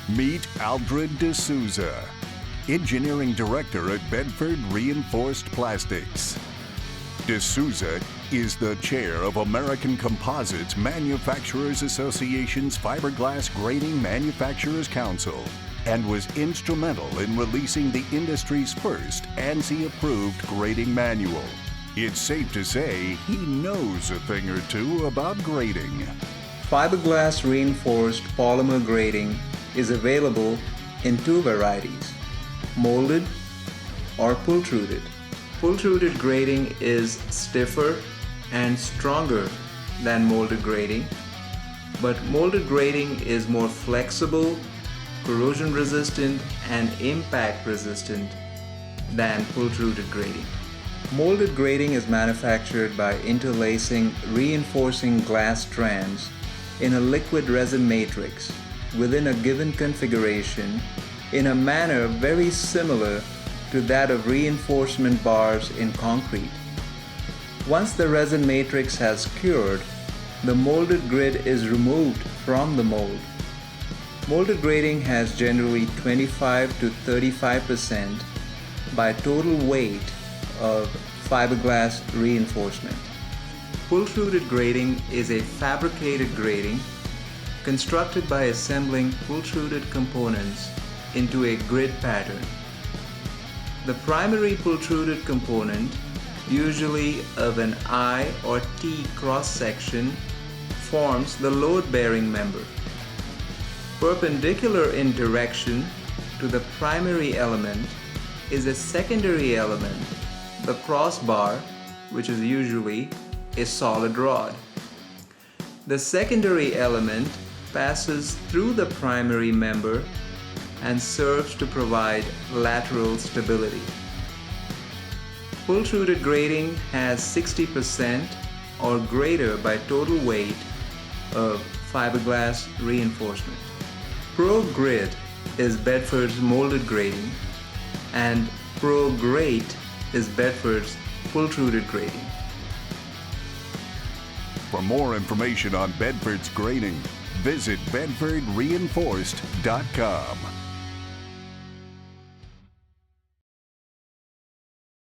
Meet Aldred D'Souza, Engineering Director at Bedford Reinforced Plastics. D'Souza is the chair of American Composites Manufacturers Association's Fiberglass Grating Manufacturers Council and was instrumental in releasing the industry's first ANSI-approved grating manual. It's safe to say he knows a thing or two about grating. Fiberglass reinforced polymer grating is available in two varieties, molded or pultruded. Pultruded grating is stiffer and stronger than molded grating, but molded grating is more flexible, corrosion resistant, and impact resistant than pultruded grating. Molded grating is manufactured by interlacing reinforcing glass strands in a liquid resin matrix within a given configuration in a manner very similar to that of reinforcement bars in concrete. Once the resin matrix has cured, the molded grid is removed from the mold. Molded grating has generally 25 to 35% by total weight of fiberglass reinforcement. Pultruded grating is a fabricated grating constructed by assembling pultruded components into a grid pattern. The primary pultruded component, usually of an I or T cross-section, forms the load-bearing member. Perpendicular in direction to the primary element is a secondary element, the crossbar, which is usually a solid rod. The secondary element passes through the primary member and serves to provide lateral stability. Pultruded grating has 60% or greater by total weight of fiberglass reinforcement. Pro Grit is Bedford's molded grating, and Pro Grate is Bedford's pultruded grating. For more information on Bedford's grating, visit bedfordreinforced.com.